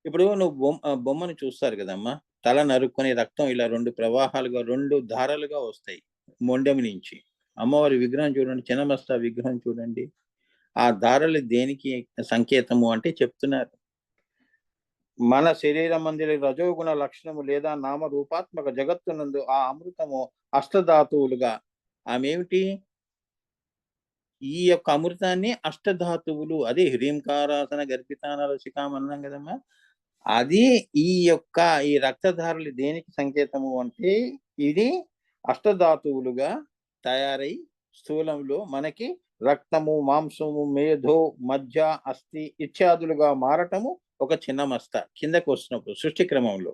ఇప్పుడు నువ్వు బొమ్మను చూస్తారు కదమ్మా! తల నరుక్కొని రక్తం ఇలా 2 ప్రవాహాలుగా 2 ధారలుగా వస్తాయి మొండెం నుంచి. అమ్మవారి విగ్రహం చూడండి, చిన్నమస్త విగ్రహం చూడండి. ఆ ధారలు దేనికి సంకేతము అంటే చెప్తున్నారు. మన శరీరమందలి రజోగుణ లక్షణము లేదా నామరూపాత్మక జగత్తునందు ఆ అమృతము అష్టధాతువులుగా ఆమేమిటి? ఈ యొక్క అమృతాన్ని అష్టధాతువులు అదే హ్రీంకారాసన గర్భితాన రసికాం అన్నాం కదమ్మా! అది ఈ యొక్క ఈ రక్తధారలు దేనికి సంకేతము అంటే ఇది అష్టధాతువులుగా తయారై స్థూలంలో మనకి రక్తము, మాంసము, మేధో, మజ్జ, అస్థి ఇత్యాదులుగా మారటము ఒక చిన్న మస్త కిందకొస్తున్నప్పుడు సృష్టి క్రమంలో.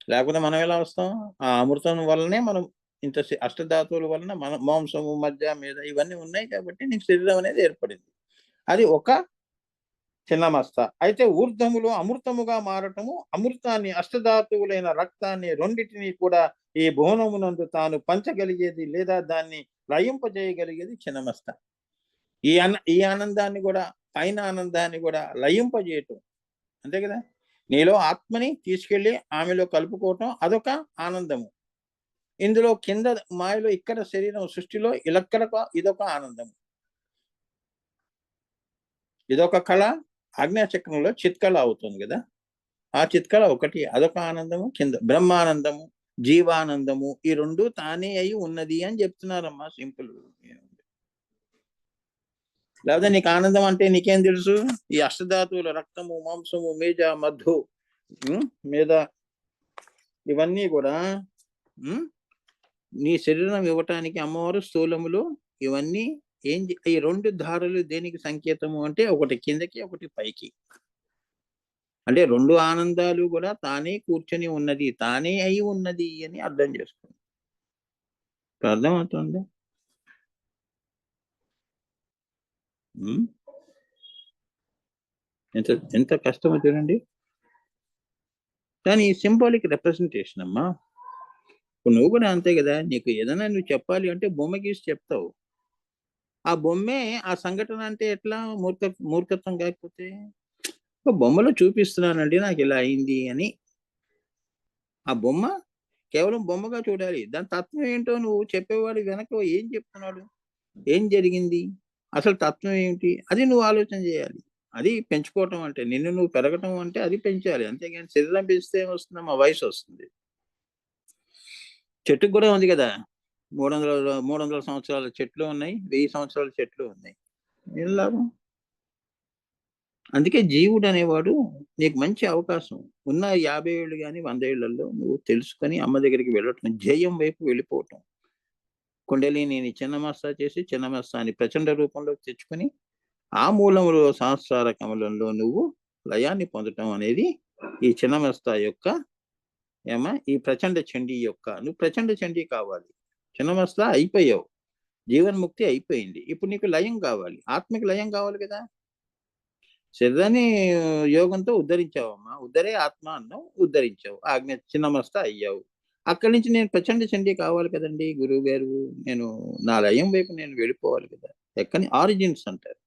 లేకపోతే మనం ఎలా వస్తాం? ఆ అమృతం వల్లనే మనం ఇంత అష్టధాతువుల వలన మన మాంసము, మజ్జ, మేధ ఇవన్నీ ఉన్నాయి కాబట్టి నీకు శరీరం అనేది ఏర్పడింది. అది ఒక చిన్న మస్త. అయితే ఊర్ధ్వములో అమృతముగా మారటము, అమృతాన్ని అష్టధాతువులైన రక్తాన్ని రెండిటిని కూడా ఈ భువనమునందు తాను పంచగలిగేది లేదా దాన్ని లయింపజేయగలిగేది చిన్నమస్త. ఈ ఆనందాన్ని గూడా పైన ఆనందాన్ని గూడా లయింపజేయటం. అంతే గదా! నీలో ఆత్మని తీసుకెళ్ళి ఆమెలో కలుపుకోవటం అదొక ఆనందము. ఇందులో కింద మాయలో ఇక్కడ శరీరం సృష్టిలో ఇదొక ఆనందం. ఇదొక కళ. ఆజ్ఞాచక్రంలో చిత్కళ అవుతుంది గదా! ఆ చిత్కళ ఒకటి. అదొక ఆనందము. కింద బ్రహ్మానందము, జీవానందము ఈ 2 తానే అయి ఉన్నది అని జెప్తున్నారమ్మా సింపుల్. లేకపోతే నీకు ఆనందం అంటే నీకేం తెలుసు? ఈ అష్టధాతువుల రక్తము, మాంసము, మేజ, మధు, మేధ ఇవన్నీ గూడా నీ శరీరం ఇవ్వటానికి అమ్మవారు స్థూలములో ఇవన్నీ ఈ 2 ధారలు దేనికి సంకేతము అంటే ఒకటి కిందకి, ఒకటి పైకి. అంటే 2 ఆనందాలు గూడా తానే కూర్చొని ఉన్నది, తానే అయి ఉన్నది అని అర్థం చేసుకోండి. ఇప్పుడు అర్థమవుతుందా? ఎంత ఎంత కష్టమో చూడండి. కానీ సింబాలిక్ రిప్రజెంటేషన్ అమ్మా. ఇప్పుడు నువ్వు కూడా అంతే గదా! నీకు ఏదైనా నువ్వు చెప్పాలి అంటే బొమ్మ గీసి చెప్తావు. ఆ బొమ్మే ఆ సంఘటన అంటే ఎట్లా మూర్ఖత్వం కాకపోతే? బొమ్మలో చూపిస్తున్నానండి నాకిలా అయింది అని. ఆ బొమ్మ కేవలం బొమ్మగా చూడాలి. దాని తత్వం ఏంటో నువ్వు చెప్పేవాడు వెనక ఏం చెప్తున్నాడు? ఏం జరిగింది? అసలు తత్వం ఏమిటి? అది నువ్వు ఆలోచన జేయాలి. అది పెంచుకోవటం అంటే. నిన్ను నువ్వు పెరగటం అంటే అది పెంచాలి. అంతేగాని శరీరం పెంచితే ఏమొస్తుందమ్మా? వయసొస్తుంది. చెట్టుకి గూడా ఉంది గదా! 300 సంవత్సరాల చెట్లు ఉన్నాయి. 1000 సంవత్సరాల చెట్లు ఉన్నాయి. ఏం లాభం? అందుకే జీవుడనేవాడు నీకు మంచి అవకాశం. ఉన్న 50 ఏళ్ళు గాని, 100 ఏళ్లలో నువ్వు తెలుసుకొని అమ్మ దగ్గరికి వెళ్ళటం, ధ్యేయం వైపు వెళ్ళిపోవటం. కుండలినిని చిన్నమస్తా చేసి, చిన్నమస్తాని ప్రచండ రూపంలోకి తెచ్చుకొని, ఆ మూలంలో సహస్రార కమలంలో నువ్వు లయాన్ని పొందటం అనేది ఈ చిన్నమస్తా యొక్క ఈ ప్రచండ చండీ యొక్క నువ్వు ప్రచండ చండీ కావాలి. చిన్నమస్తా అయిపోయావు. జీవన్ముక్తి అయిపోయింది. ఇప్పుడు నీకు లయం కావాలి. ఆత్మకి లయం కావాలి కదా! శరీరాన్ని యోగంతో ఉద్ధరించావమ్మా. ఉద్ధరే ఆత్మ అన్నావు. ఉద్ధరించావు. ఆజ్ఞ చిన్నమస్త అయ్యావు. అక్కడి నుంచి నేను ప్రచండ చండీ కావాలి కదండీ గురువుగారు. నేను నా లయం వైపు నేను వెళ్ళిపోవాలి కదా! ఎక్కని ఆరిజిన్స్ అంటారు.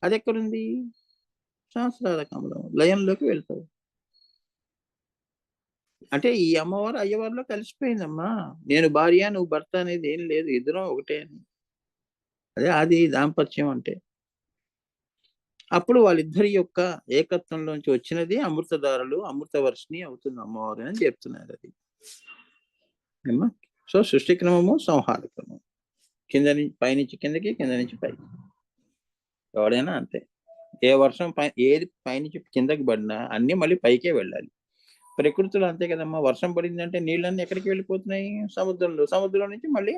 అదెక్కడుంది? సహస్రార కమలం. లయంలోకి వెళ్తావు. అంటే ఈ అమ్మవారు అయ్యవారిలో కలిసిపోయిందమ్మా. నేను భార్య, నువ్వు భర్త అనేది ఏం లేదు. ఇద్దరం ఒకటే అని. అదే ఆది దాంపత్యం అంటే. అప్పుడు వాళ్ళిద్దరి యొక్క ఏకత్వంలోంచి వచ్చినది అమృతధారలు, అమృతవర్షిణి అవుతుంది అమ్మవారు అని చెప్తున్నారు అది. ఏమ్మా? సో సృష్టి క్రమము, సంహార క్రమం. పైనుంచి కిందకి, కింద నుంచి పైకి. ఎవడైనా అంతే. ఏ వర్షం ఏది పైనుంచి కిందకి పడినా అన్నీ మళ్ళీ పైకే వెళ్ళాలి. ప్రకృతిలో అంతే కదమ్మా! వర్షం పడిందంటే నీళ్ళన్నీ ఎక్కడికి వెళ్ళిపోతున్నాయి? సముద్రంలో. సముద్రం నుంచి మళ్ళీ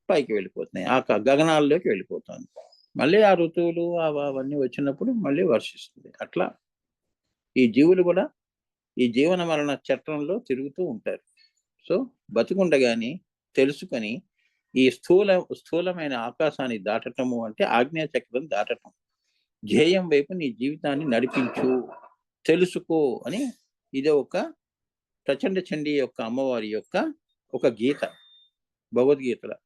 పైకి వెళ్ళిపోతున్నాయి. గగనాల్లోకి వెళ్ళిపోతుంది. మళ్ళీ ఆ ఋతువులు అవన్నీ వచ్చినప్పుడు మళ్ళీ వర్షిస్తుంది. అట్లా ఈ జీవులు కూడా ఈ జీవన మరణ చట్రంలో తిరుగుతూ ఉంటారు. సో బతికుండగాని తెలుసుకొని ఈ స్థూలమైన ఆకాశాన్ని దాటటము అంటే ఆజ్ఞాచక్రం దాటటం. ధ్యేయం వైపు నీ జీవితాన్ని నడిపించు, తెలుసుకో అని ఇది ఒక ప్రచండ చండీ యొక్క అమ్మవారి యొక్క ఒక గీత భగవద్గీతలో.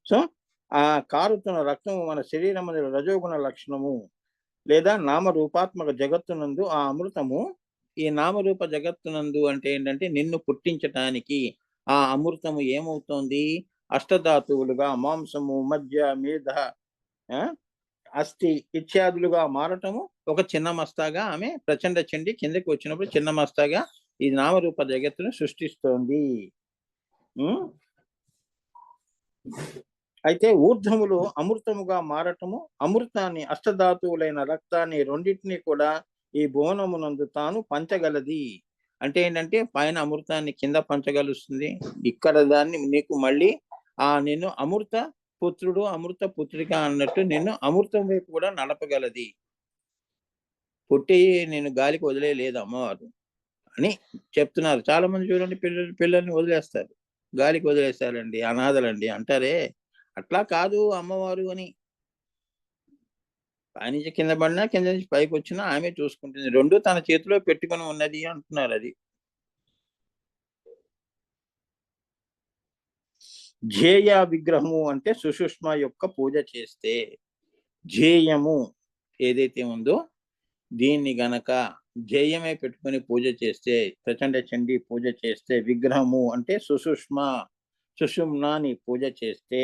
సో ఆ కారుతున్న రక్తము మన శరీరం రజోగుణ లక్షణము లేదా నామరూపాత్మక జగత్తునందు ఆ అమృతము, ఈ నామరూప జగత్తునందు అంటే ఏంటంటే నిన్ను పుట్టించటానికి ఆ అమృతము ఏమవుతోంది? అష్టధాతువులుగా మాంసము, మధ్య, మేధ, అస్థి ఇత్యాదులుగా మారటము ఒక చిన్న మస్తాగా ఆమె ప్రచండ చండి కిందకి వచ్చినప్పుడు చిన్న మస్తాగా ఈ నామరూప జగత్తును సృష్టిస్తోంది. అయితే ఊర్ధ్వములు అమృతముగా మారటము, అమృతాన్ని అష్టధాతువులైన రక్తాన్ని రెండింటినీ కూడా ఈ భువనమునందు తాను పంచగలది. అంటే ఏంటంటే పైన అమృతాన్ని కింద పంచగలుస్తుంది, ఇక్కడ దాన్ని నీకు మళ్ళీ నిన్ను అమృత పుత్రుడు అమృత పుత్రిక అన్నట్టు నిన్ను అమృతం వైపు కూడా నడపగలది. పుట్టి నేను గాలికి వదిలేదు అమ్మవారు అని చెప్తున్నారు. చాలా మంది చూడండి పిల్లల్ని వదిలేస్తారు, గాలికి వదిలేస్తారండి, అనాథలండి అంటారే, అట్లా కాదు అమ్మవారు అని. పైనుంచి కింద పడినా కింద నుంచి పైకి వచ్చినా ఆమె చూసుకుంటుంది. రెండు తన చేతిలో పెట్టుకొని ఉన్నది అంటున్నారు. అది ధ్యేయ విగ్రహము అంటే సుషుష్మ యొక్క పూజ చేస్తే, ధ్యేయము ఏదైతే ఉందో దీన్ని గనక ధ్యేయమే పెట్టుకొని పూజ చేస్తే, ప్రచండ చండీ పూజ చేస్తే, విగ్రహము అంటే సుషుమ్నాని పూజ చేస్తే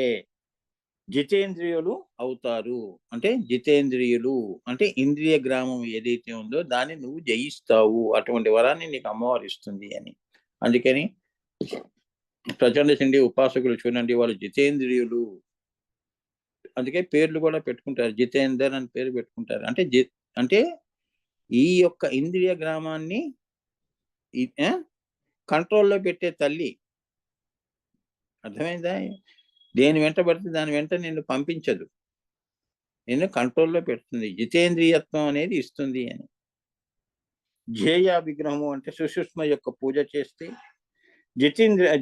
జితేంద్రియులు అవుతారు. అంటే జితేంద్రియులు అంటే ఇంద్రియ గ్రామం ఏదైతే ఉందో దాన్ని నువ్వు జయిస్తావు. అటువంటి వరాన్ని నీకు అమ్మవారు ఇస్తుంది అని. అందుకని ప్రచండ చండీ ఉపాసకులు చూడండి, వాళ్ళు జితేంద్రియులు. అందుకే పేర్లు కూడా పెట్టుకుంటారు, జితేందర్ అని పేరు పెట్టుకుంటారు. అంటే అంటే ఈ యొక్క ఇంద్రియ గ్రామాన్ని కంట్రోల్లో పెట్టే తల్లి. అర్థమైందా? దేని వెంట పడితే దాని వెంట నిన్ను పంపించదు, నిన్ను కంట్రోల్లో పెడుతుంది, జితేంద్రియత్వం అనేది ఇస్తుంది అని. ధ్యేయ విగ్రహము అంటే సుషుష్మ యొక్క పూజ చేస్తే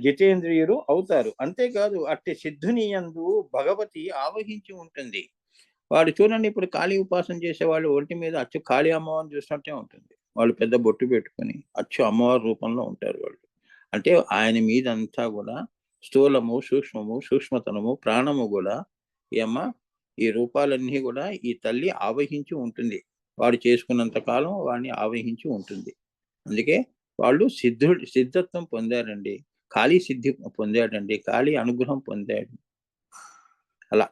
జితేంద్రియులు అవుతారు. అంతేకాదు అట్టి సిద్ధుని యందు భగవతి ఆవహించి ఉంటుంది. వాడు చూడండి, ఇప్పుడు కాళీ ఉపాసన చేసే వాళ్ళు ఒంటి మీద అచ్చు కాళీ అమ్మవారిని చూసినట్టే ఉంటుంది. వాళ్ళు పెద్ద బొట్టు పెట్టుకొని అచ్చు అమ్మవారి రూపంలో ఉంటారు వాళ్ళు. అంటే ఆయన మీద అంతా కూడా స్థూలము, సూక్ష్మము, సూక్ష్మతనము, ప్రాణము కూడా ఈ రూపాలన్నీ కూడా ఈ తల్లి ఆవహించి ఉంటుంది. వాడు చేసుకున్నంత కాలం వాడిని ఆవహించి ఉంటుంది. అందుకే వాళ్ళు సిద్ధత్వం పొందారండి. కాళీ సిద్ధి పొందాడండి, కాళీ అనుగ్రహం పొందాడు. అలా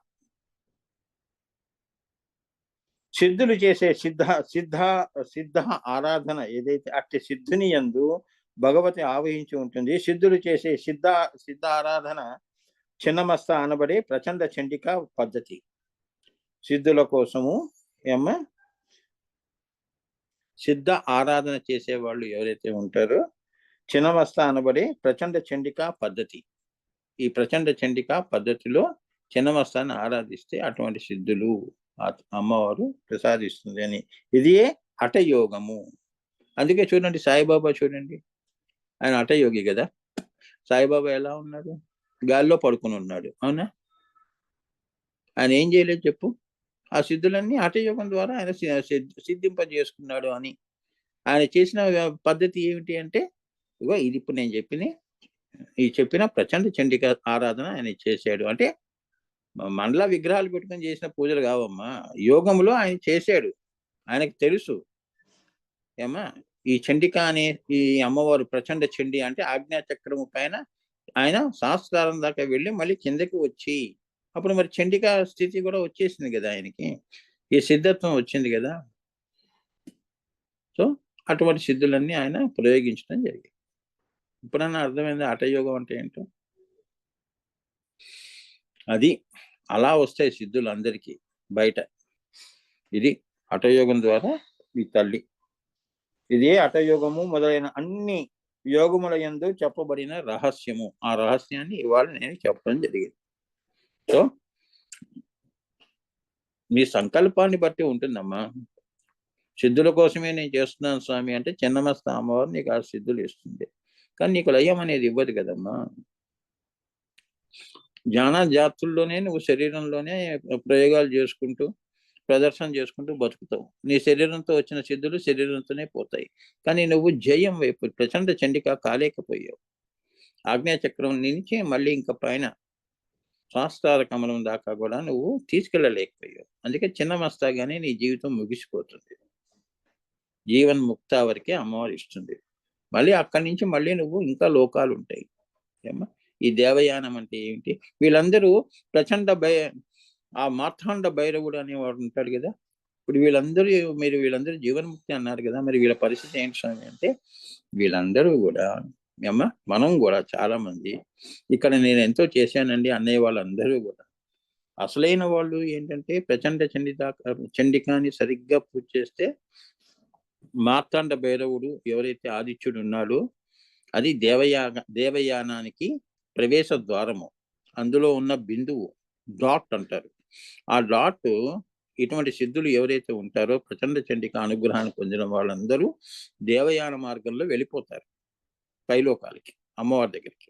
సిద్ధులు చేసే సిద్ధ ఆరాధన ఏదైతే అట్టి సిద్ధుని యందు భగవతి ఆవహించి ఉంటుంది. సిద్ధులు చేసే సిద్ధ ఆరాధన చిన్నమస్త అనబడే ప్రచండ చండిక పద్ధతి. సిద్ధుల కోసము సిద్ధ ఆరాధన చేసేవాళ్ళు ఎవరైతే ఉంటారో చిన్నమస్త అనబడే ప్రచండ చండిక పద్ధతి. ఈ ప్రచండ చండిక పద్ధతిలో చిన్నమస్తాన్ని ఆరాధిస్తే అటువంటి సిద్ధులు అమ్మవారు ప్రసాదిస్తుంది అని. ఇదియే హఠయోగము. అందుకే చూడండి సాయిబాబా చూడండి, ఆయన హఠయోగి కదా. సాయిబాబా ఎలా ఉన్నాడు? గాల్లో పడుకుని ఉన్నాడు, అవునా? ఆయన ఏం చేయలేదు చెప్పు? ఆ సిద్ధులన్నీ హఠయోగం ద్వారా ఆయన సిద్ధింపజేసుకున్నాడు అని. ఆయన చేసిన పద్ధతి ఏమిటి అంటే, ఇగో ఇది ఇప్పుడు నేను చెప్పిన ప్రచండ చండిక ఆరాధన ఆయన చేశాడు. అంటే మనలా విగ్రహాలు పెట్టుకొని చేసిన పూజలు కావమ్మా, యోగంలో ఆయన చేశాడు. ఆయనకు తెలుసు ఈ చండిక అనే ఈ అమ్మవారు ప్రచండ చండి అంటే ఆజ్ఞా చక్రము పైన ఆయన శాస్త్రారం దాకా వెళ్ళి మళ్ళీ కిందకి వచ్చి, అప్పుడు మరి చండిక స్థితి కూడా వచ్చేసింది కదా ఆయనకి, ఈ సిద్ధత్వం వచ్చింది కదా. సో అటువంటి సిద్ధులన్నీ ఆయన ప్రయోగించడం జరిగింది. ఇప్పుడన్నా అర్థమైంది హఠయోగం అంటే ఏంటో? అది అలా వస్తాయి సిద్ధులు అందరికీ బయట. ఇది హఠయోగం ద్వారా ఈ తల్లి. ఇదే హఠయోగము మొదలైన అన్ని యోగముల యందు చెప్పబడిన రహస్యము. ఆ రహస్యాన్ని ఇవాళ నేను చెప్పడం జరిగింది. సో మీ సంకల్పాన్ని బట్టి ఉంటుందమ్మా. సిద్ధుల కోసమే నేను చేస్తున్నాను స్వామి అంటే చిన్నమస్త అమ్మవారు నీకు ఆ సిద్ధులు ఇస్తుంది, కానీ నీకు లయం అనేది ఇవ్వదు కదమ్మా. జ్ఞాన జాతుల్లోనే నువ్వు శరీరంలోనే ప్రయోగాలు చేసుకుంటూ ప్రదర్శన చేసుకుంటూ బతుకుతావు. నీ శరీరంతో వచ్చిన సిద్ధులు శరీరంతోనే పోతాయి, కానీ నువ్వు జయం వైపు ప్రచండ చండిక కాలేకపోయావు. ఆజ్ఞాచక్రం నుంచి మళ్ళీ ఇంకా పైన శాస్త్రాల కమలం దాకా కూడా నువ్వు తీసుకెళ్ళలేకపోయావు. అందుకే చిన్న మస్తాగానే నీ జీవితం ముగిసిపోతుంది. జీవన్ ముక్త వరకే అమ్మవారు ఇస్తుంది. మళ్ళీ అక్కడి నుంచి మళ్ళీ నువ్వు ఇంకా లోకాలు ఉంటాయి. ఏమ్మా ఈ దేవయానం అంటే ఏమిటి? వీళ్ళందరూ ప్రచండ ఆ మార్తాండ భైరవుడు అనేవాడు ఉంటాడు కదా. ఇప్పుడు వీళ్ళందరూ జీవన్ముక్తి అన్నారు కదా, మరి వీళ్ళ పరిస్థితి ఏంటి స్వామి అంటే, వీళ్ళందరూ కూడా ఏమ్మా మనం కూడా చాలా మంది ఇక్కడ నేను ఎంతో చేశానండి అన్నయ్య వాళ్ళందరూ కూడా అసలైన వాళ్ళు ఏంటంటే ప్రచండ చండికాన్ని సరిగ్గా పూజ చేస్తే మార్తాండ భైరవుడు ఎవరైతే ఆదిత్యుడు ఉన్నాడో అది దేవయానానికి ప్రవేశ ద్వారము. అందులో ఉన్న బిందువు డాట్ అంటారు. ఆ డాట్ ఇటువంటి సిద్ధులు ఎవరైతే ఉంటారో ప్రచండ చండిక అనుగ్రహాన్ని పొందిన వాళ్ళందరూ దేవయాన మార్గంలో వెళ్ళిపోతారు పైలోకాలకి, అమ్మవారి దగ్గరికి.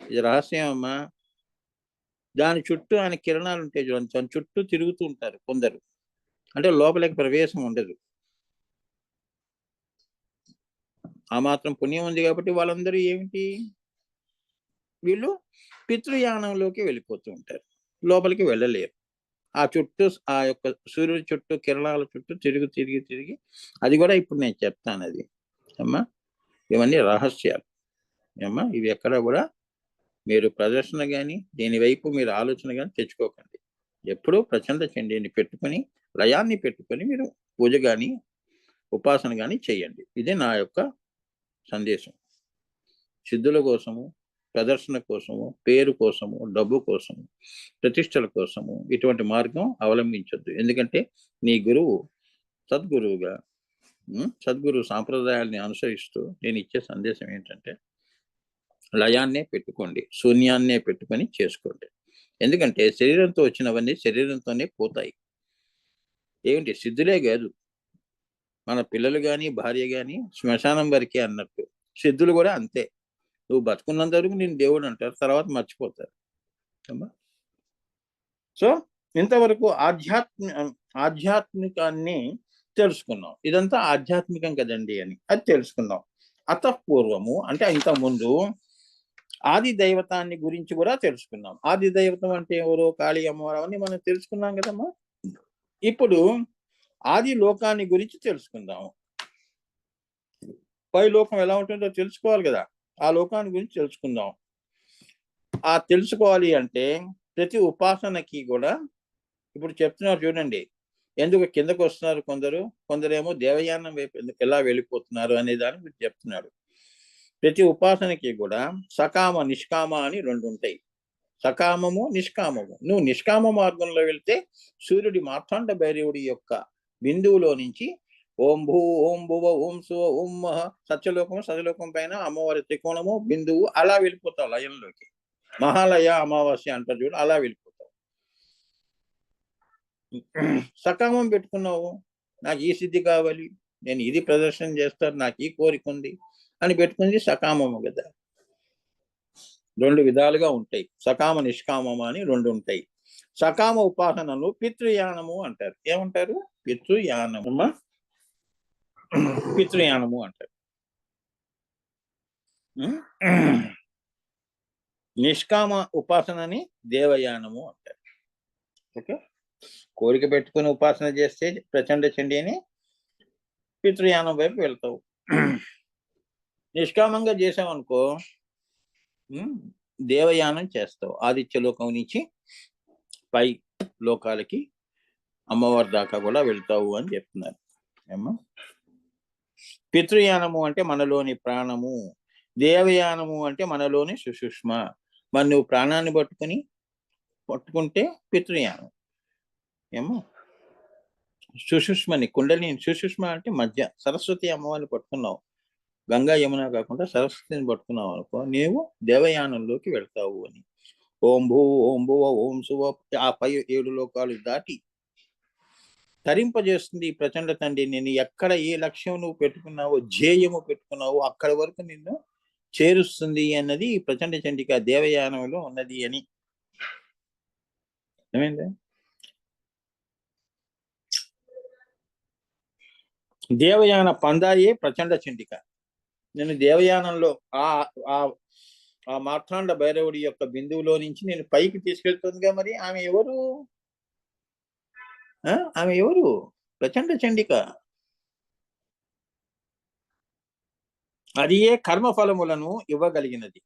ఇది రహస్యం అమ్మా. దాని చుట్టూ ఆయన కిరణాలు ఉంటాయి చూడండి, దాని చుట్టూ తిరుగుతూ ఉంటారు కొందరు. అంటే లోపలికి ప్రవేశం ఉండదు. ఆ మాత్రం పుణ్యం ఉంది కాబట్టి వాళ్ళందరూ ఏమిటి, వీళ్ళు పితృయానంలోకి వెళ్ళిపోతూ ఉంటారు, లోపలికి వెళ్ళలేరు. ఆ చుట్టూ ఆ యొక్క సూర్యుడి చుట్టూ కిరణాల చుట్టూ తిరిగి అది కూడా ఇప్పుడు నేను చెప్తాను. అది అమ్మా ఇవన్నీ రహస్యాలు. అమ్మా ఇవి ఎక్కడ కూడా మీరు ప్రదర్శన కానీ దీని వైపు మీరు ఆలోచన కానీ తెచ్చుకోకండి. ఎప్పుడూ ప్రచండ చండీని పెట్టుకొని లయాన్ని పెట్టుకొని మీరు పూజ కానీ ఉపాసన కానీ చేయండి. ఇది నా యొక్క సందేశం. సిద్ధుల కోసము, ప్రదర్శన కోసము, పేరు కోసము, డబ్బు కోసము, ప్రతిష్టల కోసము ఇటువంటి మార్గం అవలంబించొద్దు. ఎందుకంటే నీ గురువు సద్గురువుగా సద్గురు సాంప్రదాయాల్ని అనుసరిస్తూ నేను ఇచ్చే సందేశం ఏంటంటే లయాన్నే పెట్టుకోండి, శూన్యాన్నే పెట్టుకొని చేసుకోండి. ఎందుకంటే శరీరంతో వచ్చినవన్నీ శరీరంతోనే పోతాయి. ఏమిటి సిద్ధులే కాదు, మన పిల్లలు కానీ భార్య కానీ శ్మశానం వరకే అన్నట్టు సిద్ధులు కూడా అంతే. నువ్వు బతుకున్నంత వరకు నేను దేవుడు అంటారు, తర్వాత మర్చిపోతారు. సో ఇంతవరకు ఆధ్యాత్మికాన్ని తెలుసుకున్నాం. ఇదంతా ఆధ్యాత్మికం కదండి అని అది తెలుసుకున్నాం. అతఃపూర్వము అంటే ఇంతకుముందు ఆది దైవతాన్ని గురించి కూడా తెలుసుకున్నాం. ఆది దైవతం అంటే ఎవరో కాళీ అమ్మవారు అని మనం తెలుసుకున్నాం కదమ్మా. ఇప్పుడు ఆది లోకాన్ని గురించి తెలుసుకుందాము. పై లోకం ఎలా ఉంటుందో తెలుసుకోవాలి కదా, ఆ లోకాన్ని గురించి తెలుసుకుందాం. ఆ తెలుసుకోవాలి అంటే ప్రతి ఉపాసనకి కూడా ఇప్పుడు చెప్తున్నారు చూడండి, ఎందుకు కిందకు వస్తున్నారు కొందరేమో దేవయానం వైపు ఎలా వెళ్ళిపోతున్నారు అనే దాని గురించి చెప్తున్నాడు. ప్రతి ఉపాసనకి కూడా సకామ నిష్కామ అని రెండు ఉంటాయి. సకామము నిష్కామము. నువ్వు నిష్కామ మార్గంలో వెళ్తే సూర్యుడి మార్తాండ భైరవుడి యొక్క బిందువులో నుంచి ఓం భూ ఓం భువ ఓం శువ ఓం మహ సత్యలోకము సత్యలోకం పైన అమ్మవారి త్రికోణము బిందువు అలా వెళ్ళిపోతావు లయంలోకి. మహాలయ అమావాస్య అంటారు చూడు, అలా వెళ్ళిపోతావు. సకామం పెట్టుకున్నావు, నాకు ఈ సిద్ధి కావాలి, నేను ఇది ప్రదర్శన చేస్తాను, నాకు ఈ కోరిక ఉంది అని పెట్టుకుంది సకామము కదా. రెండు విధాలుగా ఉంటాయి, సకామ నిష్కామము అని రెండు ఉంటాయి. సకామ ఉపాసనను పితృయానము అంటారు. ఏమంటారు? పితృయానము అంటారు. నిష్కామ ఉపాసనని దేవయానము అంటారు. ఓకే, కోరిక పెట్టుకుని ఉపాసన చేస్తే ప్రచండ చండి అని పితృయానం వైపు వెళ్తావు. నిష్కామంగా చేసావనుకో దేవయానం చేస్తావు. ఆదిత్య లోకం నుంచి పై లోకాలకి అమ్మవారి దాకా కూడా వెళ్తావు అని చెప్తున్నారు. ఏమో పితృయానము అంటే మనలోని ప్రాణము, దేవయానము అంటే మనలోని సుషుష్మ. మరి నువ్వు ప్రాణాన్ని పట్టుకుంటే పితృయానం. ఏమో సుషుష్మని కుండలిని, సుషుష్మ అంటే మధ్య సరస్వతి అమ్మవారిని పట్టుకున్నావు, గంగా యమున కాకుండా సరస్వతిని పట్టుకున్నావు అనుకో, నీవు దేవయానంలోకి వెళ్తావు అని. ఓం భూ ఓం భువ ఓం శువ ఆ పై 7 లోకాలు దాటి తరింపజేస్తుంది ఈ ప్రచండ తండ్రి. నేను ఎక్కడ ఏ లక్ష్యం నువ్వు పెట్టుకున్నావో, ధ్యేయము పెట్టుకున్నావో అక్కడి వరకు నిన్ను చేరుస్తుంది అన్నది ఈ ప్రచండ చండిక దేవయానంలో ఉన్నది అని. ఏమైంది? దేవయాన పందాయే ప్రచండ చండిక. నేను దేవయానంలో ఆ ఆ మార్తాండ భైరవుడి యొక్క బిందువులో నుంచి నేను పైకి తీసుకెళ్తుందిగా. మరి ఆమె ఎవరు? ఆమె ఎవరు? ప్రచండ చండిక. అది ఏ కర్మ ఫలములను ఇవ్వగలిగినది.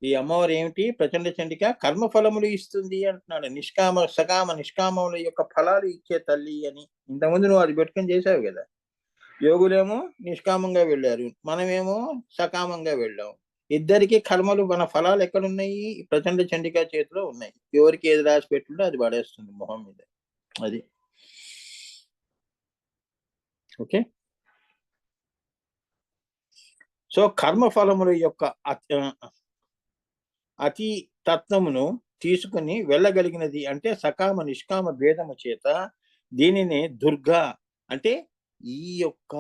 ఈ అమ్మవారు ఏమిటి? ప్రచండ చండిక కర్మ ఫలములు ఇస్తుంది అంటున్నాడు. నిష్కామముల యొక్క ఫలాలు ఇచ్చే తల్లి అని. ఇంతకుముందు నువ్వు అది పెట్టుకొని చేసావు కదా. యోగులేమో నిష్కామంగా వెళ్ళారు, మనమేమో సకామంగా వెళ్ళాం. ఇద్దరికి కర్మలు మన ఫలాలు ఎక్కడున్నాయి? ప్రచండ చండిక చేతిలో ఉన్నాయి. ఎవరికి ఏది రాసి పెట్టుంటే అది పడేస్తుంది మొహం మీద. అది ఓకే. సో కర్మ ఫలముల యొక్క అతి తత్వమును తీసుకుని వెళ్ళగలిగినది అంటే సకామ నిష్కామ భేదము చేత దీనిని దుర్గా అంటే ఈ యొక్క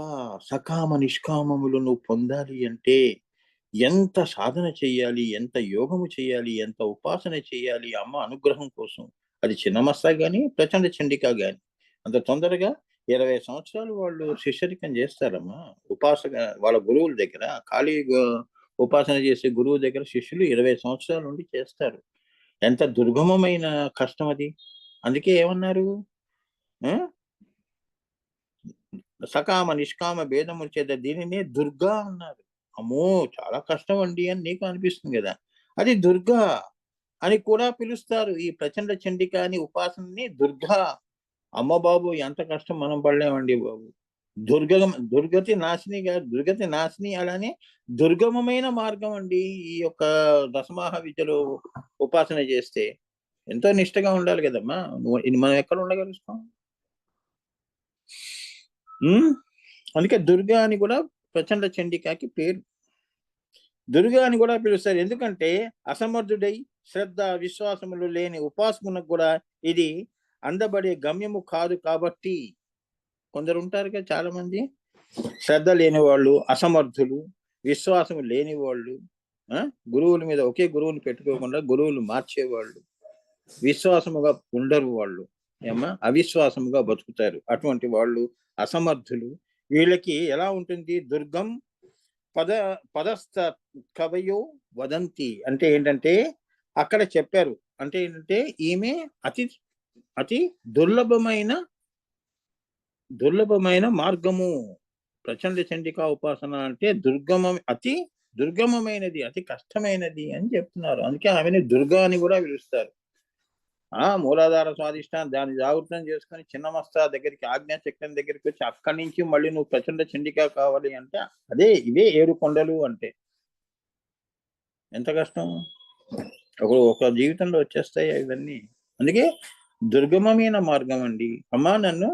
సకామ నిష్కామములను పొందాలి అంటే ఎంత సాధన చేయాలి, ఎంత యోగము చేయాలి, ఎంత ఉపాసన చేయాలి అమ్మ అనుగ్రహం కోసం. అది చిన్నమస్తా గాని ప్రచండ చండిక గాని అంత తొందరగా 20 సంవత్సరాలు వాళ్ళు శిష్యరికం చేస్తారమ్మా. ఉపాసన వాళ్ళ గురువుల దగ్గర ఖాళీ ఉపాసన చేసే గురువు దగ్గర శిష్యులు 20 సంవత్సరాల నుండి చేస్తారు. ఎంత దుర్గమమైన కష్టం అది. అందుకే ఏమన్నారు? సకామ నిష్కామ భేదము చేత దీనినే దుర్గా అన్నారు. అమ్మో చాలా కష్టం అండి అని నీకు అనిపిస్తుంది కదా. అది దుర్గా అని కూడా పిలుస్తారు. ఈ ప్రచండ చండిక అని ఉపాసనని దుర్గా. అమ్మ బాబు ఎంత కష్టం మనం పడలేమండి బాబు. దుర్గతి నాశిని అలానే దుర్గమమైన మార్గం అండి. ఈ యొక్క దశమాహ విద్యలో ఉపాసన చేస్తే ఎంతో నిష్టగా ఉండాలి కదమ్మా. మనం ఎక్కడ ఉండగలుగుతాం? అందుకే దుర్గా అని కూడా ప్రచండ చండికాకి పేరు. దుర్గా అని కూడా పిలుస్తారు. ఎందుకంటే అసమర్థుడై శ్రద్ధ విశ్వాసములు లేని ఉపాసకునకు కూడా ఇది అందబడే గమ్యము కాదు కాబట్టి. కొందరు ఉంటారు కదా చాలా మంది, శ్రద్ధ లేని వాళ్ళు, అసమర్థులు, విశ్వాసము లేని వాళ్ళు, గురువుల మీద ఒకే గురువుని పెట్టుకోకుండా గురువులు మార్చేవాళ్ళు, విశ్వాసముగా ఉండరు వాళ్ళు, అవిశ్వాసముగా బతుకుతారు. అటువంటి వాళ్ళు అసమర్థులు. వీళ్ళకి ఎలా ఉంటుంది? దుర్గం పదస్థ కవయో వదంతి అంటే ఏంటంటే అక్కడ చెప్పారు. అంటే ఏంటంటే ఈమె అతి అతి దుర్లభమైన మార్గము. ప్రచండ చండికా ఉపాసన అంటే అతి దుర్గమమైనది, అతి కష్టమైనది అని చెప్తున్నారు. అందుకే ఆమెని దుర్గా అని కూడా పిలుస్తారు. మూలాధార స్వాధిష్టానం దాన్ని జాగృతం చేసుకొని చిన్నమస్తా దగ్గరికి ఆజ్ఞాచక్రం దగ్గరికి వచ్చి అక్కడి నుంచి మళ్ళీ నువ్వు ప్రచండ చండిక కావాలి అంటే ఇవే 7 కొండలు అంటే ఎంత కష్టం. ఒక జీవితంలో వచ్చేస్తాయి ఇవన్నీ. అందుకే దుర్గమమైన మార్గం అండి. అమ్మా నన్ను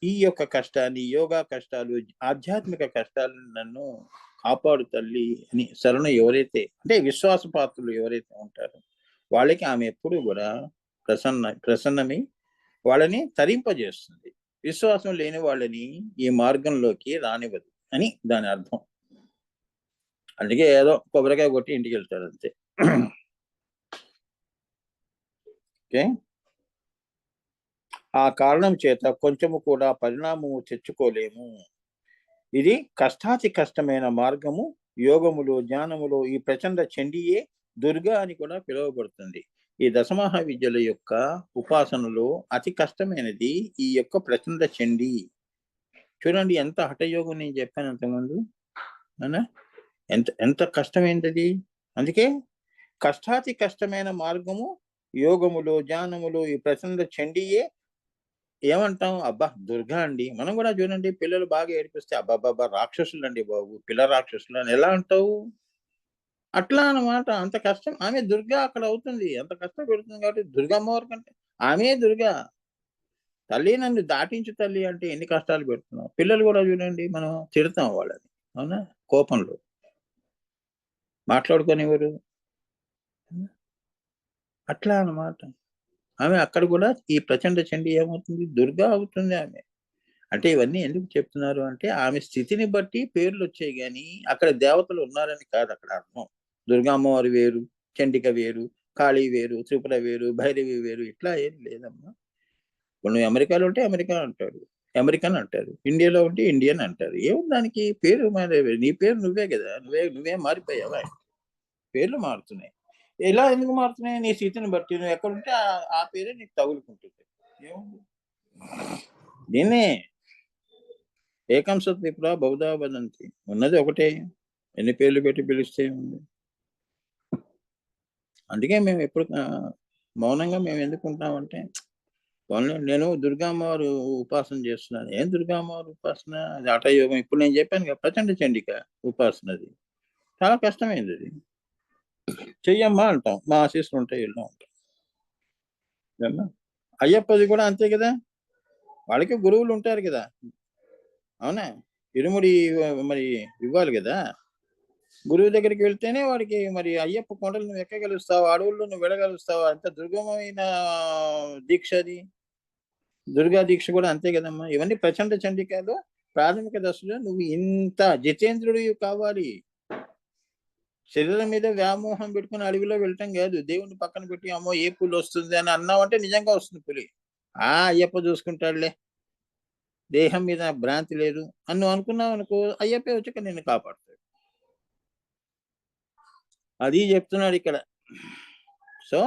ఈ యొక్క కష్టాన్ని, యోగా కష్టాలు, ఆధ్యాత్మిక కష్టాలను నన్ను కాపాడు తల్లి అని శరణు ఎవరైతే అంటే విశ్వాసపాత్రులు ఎవరైతే ఉంటారో వాళ్ళకి ఆమె ఎప్పుడు కూడా ప్రసన్నమై వాళ్ళని తరింపజేస్తుంది. విశ్వాసం లేని వాళ్ళని ఈ మార్గంలోకి రానివ్వదు అని దాని అర్థం. అందుకే ఏదో కొబ్బరికాయ కొట్టి ఇంటికి వెళ్తారు అంతే. ఓకే. ఆ కారణం చేత కొంచెము కూడా పరిణామము తెచ్చుకోలేము. ఇది కష్టాతి కష్టమైన మార్గము. యోగములు జ్ఞానములు ఈ ప్రచండ చండియే దుర్గా అని కూడా పిలువబడుతుంది. ఈ దశమహా విద్యల యొక్క ఉపాసనలో అతి కష్టమైనది ఈ యొక్క ప్రచండ చండి. చూడండి ఎంత హఠయోగం నేను చెప్పాను అంతకుముందు. అవునా? ఎంత కష్టమైనది. అందుకే కష్టాతి కష్టమైన మార్గము యోగములు జ్ఞానములు ఈ ప్రచండ చండియే ఏమంటాం? అబ్బా దుర్గా అండి. మనం కూడా చూడండి పిల్లలు బాగా ఏడిపిస్తే అబ్బాబ్బా రాక్షసులు అండి బాబు, పిల్ల రాక్షసులు అని ఎలా అంటావు? అట్లా అన్నమాట. అంత కష్టం ఆమె దుర్గా అక్కడ అవుతుంది. అంత కష్టం పెడుతుంది కాబట్టి దుర్గమ్మవారి కంటే ఆమె దుర్గా. తల్లి నన్ను దాటించు తల్లి అంటే ఎన్ని కష్టాలు పెడుతున్నాం. పిల్లలు కూడా చూడండి మనం తిడతాం వాళ్ళని, అవునా? కోపంలో మాట్లాడుకోనివ్వరు. అట్లా అన్నమాట. ఆమె అక్కడ కూడా ఈ ప్రచండ చండి ఏమవుతుంది? దుర్గా అవుతుంది ఆమె. అంటే ఇవన్నీ ఎందుకు చెప్తున్నారు అంటే ఆమె స్థితిని బట్టి పేర్లు వచ్చాయి కానీ అక్కడ దేవతలు ఉన్నారని కాదు అక్కడ అర్థం. దుర్గా అమ్మవారు వేరు, చండిక వేరు, కాళీ వేరు, త్రిపుర వేరు, భైరవి వేరు, ఇట్లా ఏం లేదమ్మా. ఇప్పుడు నువ్వు అమెరికాలో ఉంటే అమెరికా అంటాడు, అమెరికన్ అంటారు, ఇండియాలో ఉంటే ఇండియన్ అంటారు. ఏముంది దానికి? పేరు మరి నీ పేరు నువ్వే కదా, నువ్వే మారిపోయావా? పేర్లు మారుతున్నాయి. ఎలా ఎందుకు మారుతున్నాయి? నీ స్థితిని బట్టి నువ్వు ఎక్కడుంటే ఆ పేరే నీకు తగులుకుంటుంది. ఏముంది దీన్నే ఏకం సత్ విప్రా బహుధా వదంతి, ఉన్నది ఒకటే, ఎన్ని పేర్లు పెట్టి పిలిస్తే ఉంది. అందుకే మేము ఎప్పుడు మౌనంగా మేము ఎందుకు ఉంటామంటే, నేను దుర్గామ్మవారు ఉపాసన చేస్తున్నాను. ఏం దుర్గామ్మవారు ఉపాసన? అది హఠయోగం. ఇప్పుడు నేను చెప్పాను కదా, ప్రచండ చండిక ఉపాసన. అది చాలా కష్టమైంది. అది చెయ్యమ్మా అంటాం, మా ఆశీస్సులు ఉంటాయి, వెళ్దాం ఉంటాం. అయ్యప్పది కూడా అంతే కదా, వాళ్ళకి గురువులు ఉంటారు కదా, అవునా? ఇరుముడి మరి ఇవ్వాలి కదా, గురువు దగ్గరికి వెళ్తేనే వాడికి మరి అయ్యప్ప కొండలు నువ్వు ఎక్కగలుస్తావు, అడవుల్లో నువ్వు వెళ్ళగలుస్తావు. అంత దుర్గమమైన దీక్ష అది. దుర్గా దీక్ష కూడా అంతే కదమ్మా. ఇవన్నీ ప్రచండ చండికాలు ప్రాథమిక దశలో నువ్వు ఇంత జితేంద్రుడు కావాలి. శరీరం మీద వ్యామోహం పెట్టుకుని అడవిలో వెళ్ళటం కాదు, దేవుణ్ణి పక్కన పెట్టి అమ్మో ఏ పులి వస్తుంది అని అన్నావంటే నిజంగా వస్తుంది పులి. అయ్యప్ప చూసుకుంటాడులే, దేహం మీద భ్రాంతి లేదు అని నువ్వు అనుకున్నావు అనుకో, అయ్యప్పే వచ్చాక నిన్ను కాపాడుతాడు. అది చెప్తున్నాడు ఇక్కడ. సో